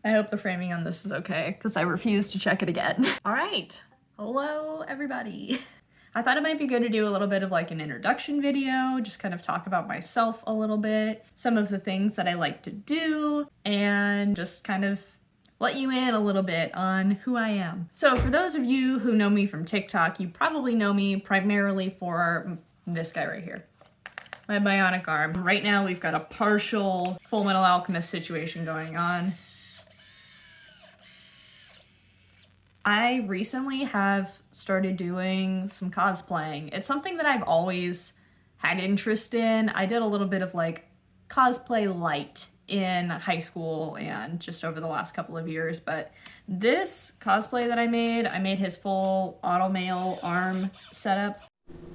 I hope the framing on this is okay, because I refuse to check it again. All right, hello everybody. I thought it might be good to do a little bit of like an introduction video, just kind of talk about myself a little bit, some of the things that I like to do, and just kind of let you in a little bit on who I am. So for those of you who know me from TikTok, you probably know me primarily for this guy right here. My bionic arm. Right now we've got a partial Full Metal Alchemist situation going on. I recently have started doing some cosplaying. It's something that I've always had interest in. I did a little bit of like cosplay light in high school and just over the last couple of years, but this cosplay that I made his full auto-mail arm setup.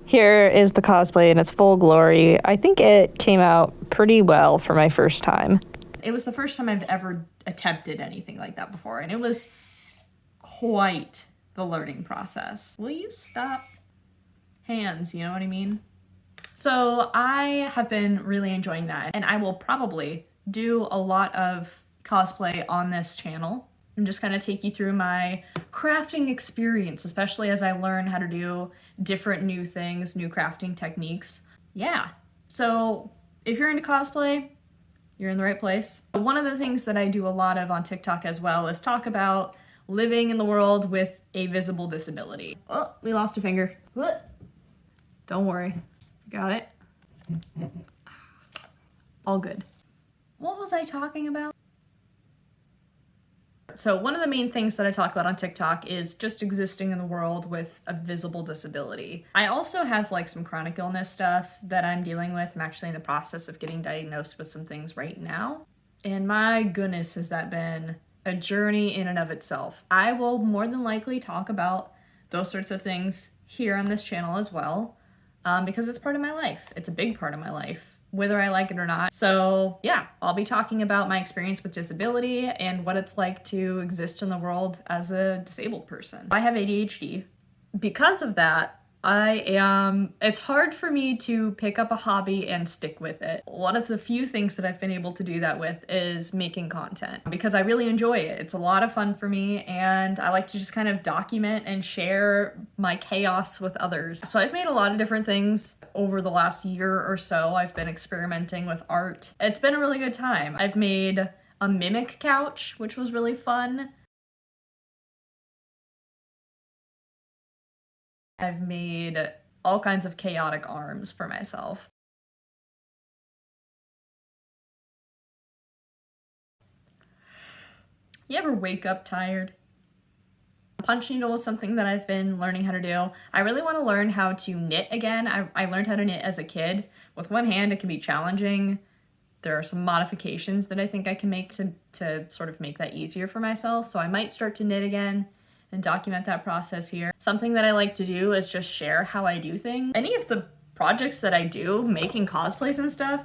Here is the cosplay in its full glory. I think it came out pretty well for my first time. It was the first time I've ever attempted anything like that before, and it was quite the learning process. Will you stop? Hands, you know what I mean? So I have been really enjoying that, and I will probably do a lot of cosplay on this channel and just kind of take you through my crafting experience, especially as I learn how to do different new things, new crafting techniques. Yeah, so if you're into cosplay, you're in the right place. One of the things that I do a lot of on TikTok as well is talk about living in the world with a visible disability. Oh, we lost a finger. Don't worry, got it. All good. What was I talking about? So one of the main things that I talk about on TikTok is just existing in the world with a visible disability. I also have like some chronic illness stuff that I'm dealing with. I'm actually in the process of getting diagnosed with some things right now. And my goodness, has that been a journey in and of itself. I will more than likely talk about those sorts of things here on this channel as well, because it's part of my life. It's a big part of my life, whether I like it or not. So yeah, I'll be talking about my experience with disability and what it's like to exist in the world as a disabled person. I have ADHD. Because of that, it's hard for me to pick up a hobby and stick with it. One of the few things that I've been able to do that with is making content, because I really enjoy it. It's a lot of fun for me, and I like to just kind of document and share my chaos with others. So I've made a lot of different things over the last year or so. I've been experimenting with art. It's been a really good time. I've made a mimic couch, which was really fun. I've made all kinds of chaotic arms for myself. You ever wake up tired? Punch needle is something that I've been learning how to do. I really want to learn how to knit again. I learned how to knit as a kid. With one hand, it can be challenging. There are some modifications that I think I can make to sort of make that easier for myself. So I might start to knit again and document that process here. Something that I like to do is just share how I do things. Any of the projects that I do, making cosplays and stuff,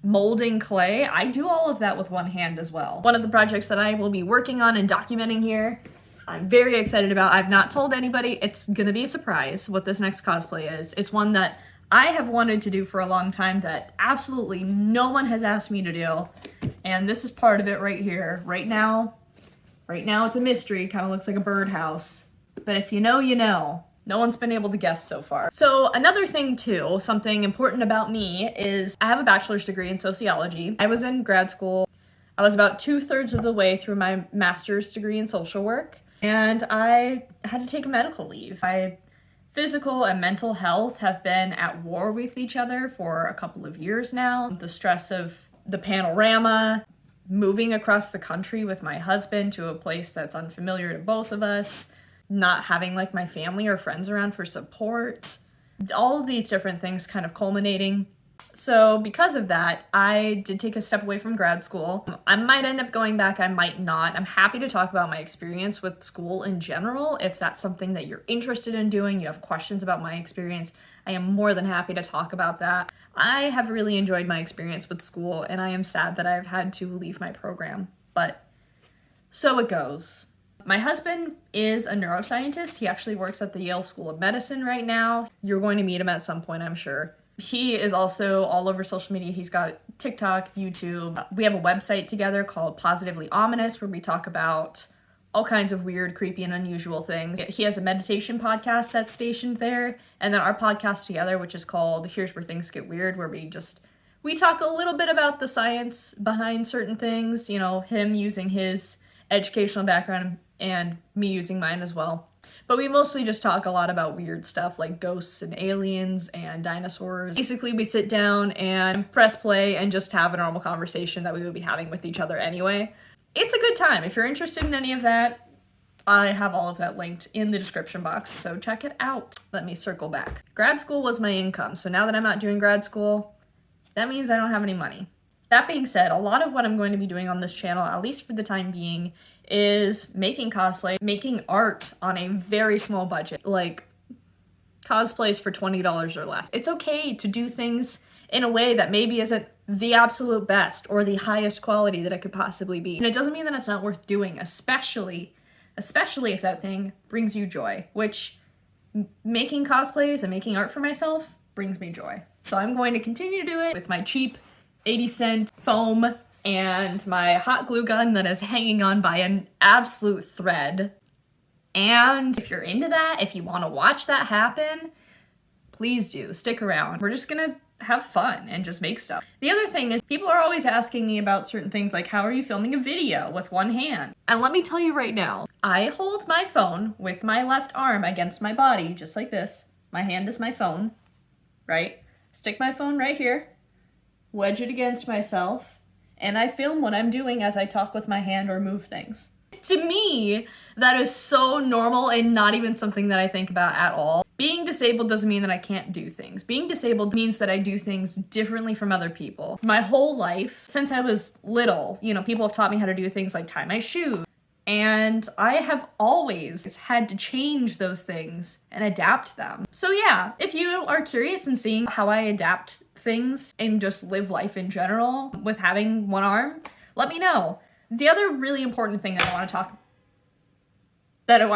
molding clay, I do all of that with one hand as well. One of the projects that I will be working on and documenting here, I'm very excited about. I've not told anybody. It's gonna be a surprise what this next cosplay is. It's one that I have wanted to do for a long time that absolutely no one has asked me to do. And this is part of it right here. Right now it's a mystery, kind of looks like a birdhouse. But if you know, you know. No one's been able to guess so far. So another thing too, something important about me is I have a bachelor's degree in sociology. I was in grad school. I was about 2/3 of the way through my master's degree in social work, and I had to take a medical leave. My physical and mental health have been at war with each other for a couple of years now. The stress of the panorama, moving across the country with my husband to a place that's unfamiliar to both of us, not having like my family or friends around for support, all of these different things kind of culminating. So because of that, I did take a step away from grad school. I might end up going back, I might not. I'm happy to talk about my experience with school in general. If that's something that you're interested in doing, you have questions about my experience, I am more than happy to talk about that. I have really enjoyed my experience with school, and I am sad that I've had to leave my program, but so it goes. My husband is a neuroscientist. He actually works at the Yale School of Medicine right now. You're going to meet him at some point, I'm sure. He is also all over social media. He's got TikTok, YouTube. We have a website together called Positively Ominous where we talk about all kinds of weird, creepy, and unusual things. He has a meditation podcast that's stationed there, and then our podcast together, which is called Here's Where Things Get Weird, where we talk a little bit about the science behind certain things, you know, him using his educational background and me using mine as well. But we mostly just talk a lot about weird stuff like ghosts and aliens and dinosaurs. Basically, we sit down and press play and just have a normal conversation that we would be having with each other anyway. It's a good time. If you're interested in any of that, I have all of that linked in the description box, so check it out. Let me circle back. Grad school was my income, so now that I'm not doing grad school, that means I don't have any money. That being said, a lot of what I'm going to be doing on this channel, at least for the time being, is making cosplay, making art on a very small budget, like cosplays for $20 or less. It's okay to do things in a way that maybe isn't the absolute best or the highest quality that it could possibly be. And it doesn't mean that it's not worth doing, especially if that thing brings you joy, which making cosplays and making art for myself brings me joy. So I'm going to continue to do it with my cheap 80-cent foam and my hot glue gun that is hanging on by an absolute thread. And if you're into that, if you want to watch that happen, please do stick around. We're just gonna have fun and just make stuff. The other thing is people are always asking me about certain things like, how are you filming a video with one hand? And let me tell you right now, I hold my phone with my left arm against my body, just like this. My hand is my phone, right? Stick my phone right here, wedge it against myself, and I film what I'm doing as I talk with my hand or move things. To me, that is so normal and not even something that I think about at all. Being disabled doesn't mean that I can't do things. Being disabled means that I do things differently from other people. My whole life, since I was little, you know, people have taught me how to do things like tie my shoes. And I have always had to change those things and adapt them. So yeah, if you are curious in seeing how I adapt things and just live life in general with having one arm, let me know. The other really important thing that I want to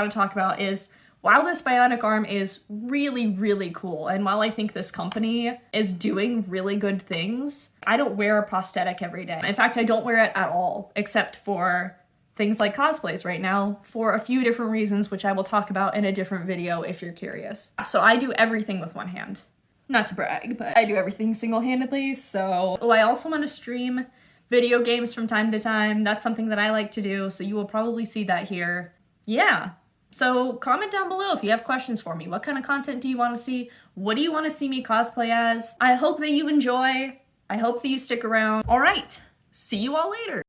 talk about is, while this bionic arm is really, really cool, and while I think this company is doing really good things, I don't wear a prosthetic every day. In fact, I don't wear it at all, except for things like cosplays right now, for a few different reasons, which I will talk about in a different video if you're curious. So I do everything with one hand. Not to brag, but I do everything single-handedly, so I also want to stream video games from time to time. That's something that I like to do, so you will probably see that here. Yeah. So comment down below if you have questions for me. What kind of content do you want to see? What do you want to see me cosplay as? I hope that you enjoy. I hope that you stick around. All right. See you all later.